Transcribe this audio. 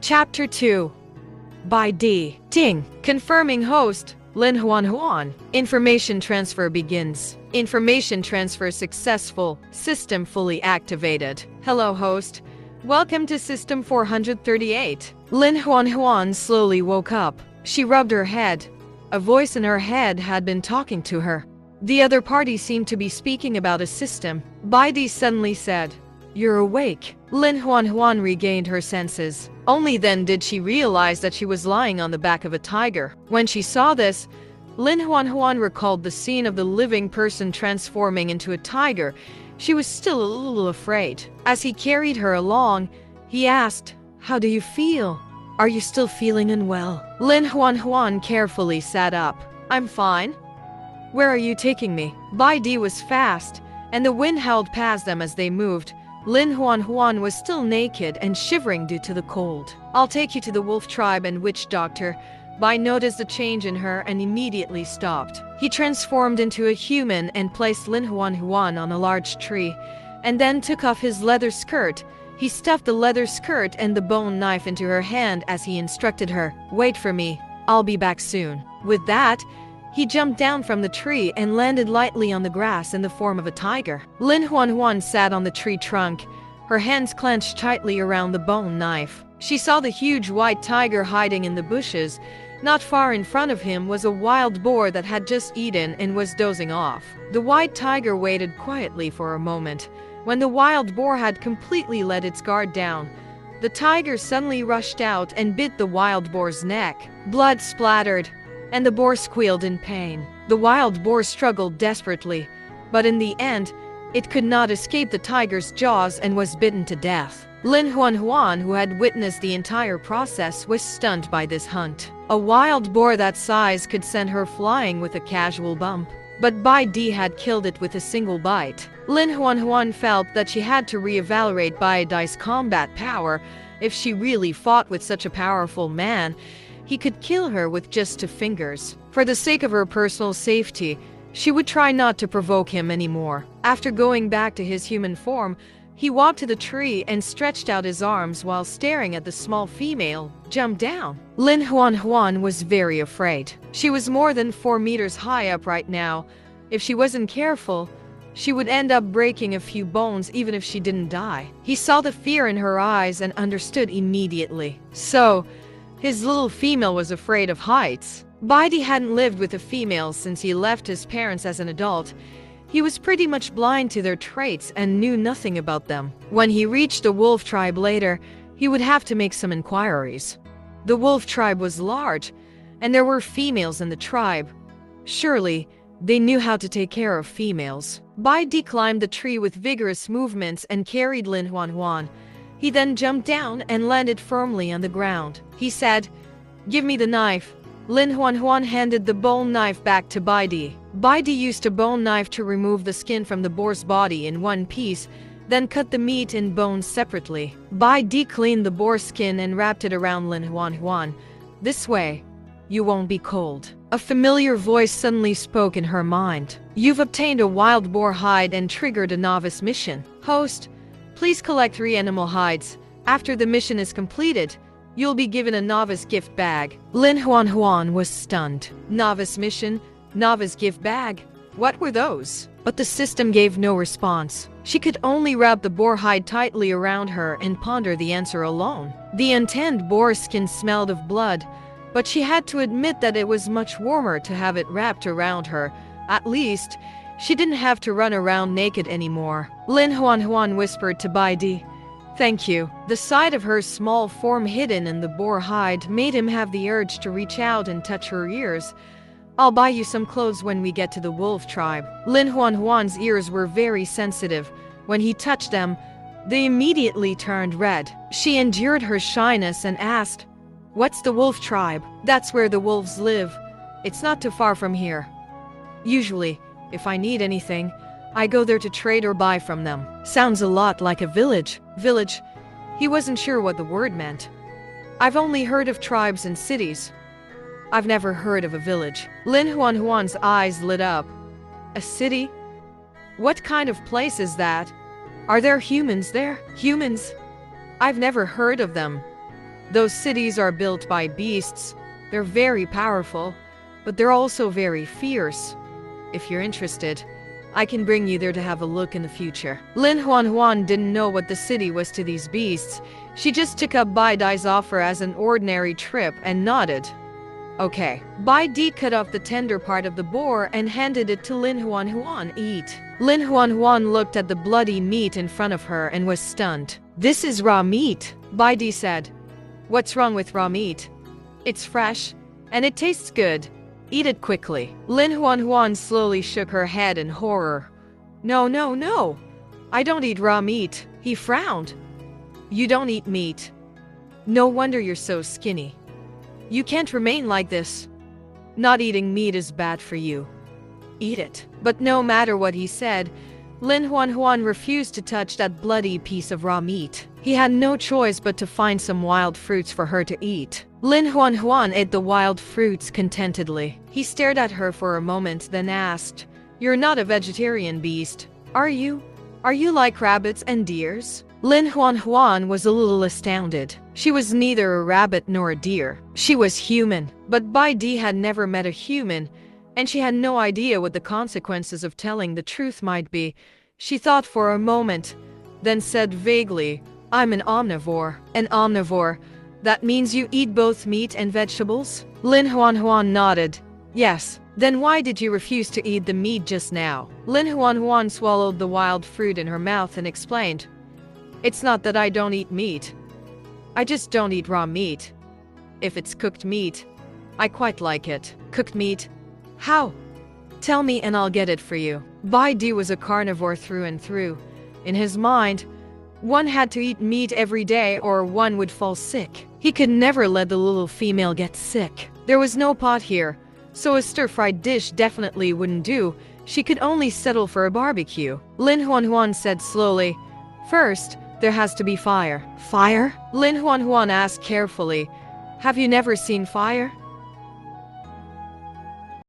Chapter 2. By D. Ting. Confirming host, Lin Nuannuan. Information transfer begins. Information transfer successful. System fully activated. Hello host. Welcome to System 438. Lin Nuannuan slowly woke up. She rubbed her head. A voice in her head had been talking to her. The other party seemed to be speaking about a system. Baidi suddenly said, "You're awake." Lin Nuannuan regained her senses. Only then did she realize that she was lying on the back of a tiger. When she saw this, Lin Nuannuan recalled the scene of the living person transforming into a tiger. She was still a little afraid. As he carried her along, he asked, "How do you feel? Are you still feeling unwell?" Lin Nuannuan carefully sat up. "I'm fine." "Where are you taking me?" Baidi was fast, and the wind howled past them as they moved. Lin Nuannuan was still naked and shivering due to the cold. "I'll take you to the wolf tribe and witch doctor." Bai noticed a change in her and immediately stopped. He transformed into a human and placed Lin Nuannuan on a large tree, and then took off his leather skirt. He stuffed the leather skirt and the bone knife into her hand as he instructed her, "Wait for me, I'll be back soon." With that, he jumped down from the tree and landed lightly on the grass in the form of a tiger. Lin Nuannuan sat on the tree trunk, her hands clenched tightly around the bone knife. She saw the huge white tiger hiding in the bushes. Not far in front of him was a wild boar that had just eaten and was dozing off. The white tiger waited quietly for a moment. When the wild boar had completely let its guard down, the tiger suddenly rushed out and bit the wild boar's neck. Blood splattered, and the boar squealed in pain. The wild boar struggled desperately, but in the end, it could not escape the tiger's jaws and was bitten to death. Lin Nuannuan, who had witnessed the entire process, was stunned by this hunt. A wild boar that size could send her flying with a casual bump, but Bai Di had killed it with a single bite. Lin Nuannuan felt that she had to reevaluate Bai Di's combat power. If she really fought with such a powerful man, he could kill her with just 2 fingers. For the sake of her personal safety, she would try not to provoke him anymore. After going back to his human form, he walked to the tree and stretched out his arms while staring at the small female jump down. Lin Nuannuan was very afraid. She was more than 4 meters high up right now. If she wasn't careful, she would end up breaking a few bones even if she didn't die. He saw the fear in her eyes and understood immediately. So, his little female was afraid of heights. Baidi hadn't lived with a female since he left his parents as an adult. He was pretty much blind to their traits and knew nothing about them. When he reached the wolf tribe later, he would have to make some inquiries. The wolf tribe was large, and there were females in the tribe. Surely, they knew how to take care of females. Baidi climbed the tree with vigorous movements and carried Lin Nuannuan. He then jumped down and landed firmly on the ground. He said, "Give me the knife." Lin Nuannuan handed the bone knife back to Baidi. Baidi used a bone knife to remove the skin from the boar's body in one piece, then cut the meat and bones separately. Baidi cleaned the boar skin and wrapped it around Lin Nuannuan. "This way, you won't be cold." A familiar voice suddenly spoke in her mind. "You've obtained a wild boar hide and triggered a novice mission. Host, please collect 3 animal hides. After the mission is completed, you'll be given a novice gift bag." Lin Nuannuan was stunned. Novice mission, novice gift bag. What were those? But the system gave no response. She could only wrap the boar hide tightly around her and ponder the answer alone. The untanned boar skin smelled of blood, but she had to admit that it was much warmer to have it wrapped around her. At least, she didn't have to run around naked anymore. Lin Nuannuan whispered to Baidi, "Thank you." The sight of her small form hidden in the boar hide made him have the urge to reach out and touch her ears. "I'll buy you some clothes when we get to the wolf tribe." Lin Nuannuan's ears were very sensitive. When he touched them, they immediately turned red. She endured her shyness and asked, "What's the wolf tribe?" "That's where the wolves live. It's not too far from here. Usually, if I need anything, I go there to trade or buy from them." Sounds a lot like a village. Village? He wasn't sure what the word meant. "I've only heard of tribes and cities. I've never heard of a village." Lin Nuannuan's eyes lit up. "A city? What kind of place is that? Are there humans there?" "Humans? I've never heard of them. Those cities are built by beasts. They're very powerful, but they're also very fierce. If you're interested, I can bring you there to have a look in the future. Lin Nuannuan didn't know what the city was to these beasts. She just took up Bai Di's offer as an ordinary trip and nodded. Okay. Bai Di cut off the tender part of the boar and handed it to Lin Nuannuan. Eat. Lin Nuannuan looked at the bloody meat in front of her and was stunned. This is raw meat, Bai Di said. What's wrong with raw meat? It's fresh, and it tastes good. Eat it quickly. Lin Nuannuan slowly shook her head in horror. No, no, no. I don't eat raw meat. He frowned. You don't eat meat. No wonder you're so skinny. You can't remain like this. Not eating meat is bad for you. Eat it. But no matter what he said, Lin Nuannuan refused to touch that bloody piece of raw meat. He had no choice but to find some wild fruits for her to eat. Lin Nuannuan ate the wild fruits contentedly. He stared at her for a moment, then asked, You're not a vegetarian beast, are you? Are you like rabbits and deers? Lin Nuannuan was a little astounded. She was neither a rabbit nor a deer. She was human. But Bai Di had never met a human, and she had no idea what the consequences of telling the truth might be. She thought for a moment, then said vaguely, I'm an omnivore. An omnivore? That means you eat both meat and vegetables? Lin Nuannuan nodded. Yes. Then why did you refuse to eat the meat just now? Lin Nuannuan swallowed the wild fruit in her mouth and explained. It's not that I don't eat meat. I just don't eat raw meat. If it's cooked meat, I quite like it. Cooked meat? How? Tell me and I'll get it for you. Bai Di was a carnivore through and through. In his mind, one had to eat meat every day or one would fall sick. He could never let the little female get sick. There was no pot here, so a stir-fried dish definitely wouldn't do. She could only settle for a barbecue. Lin Nuannuan said slowly, First, there has to be fire. Fire? Lin Nuannuan asked carefully, Have you never seen fire?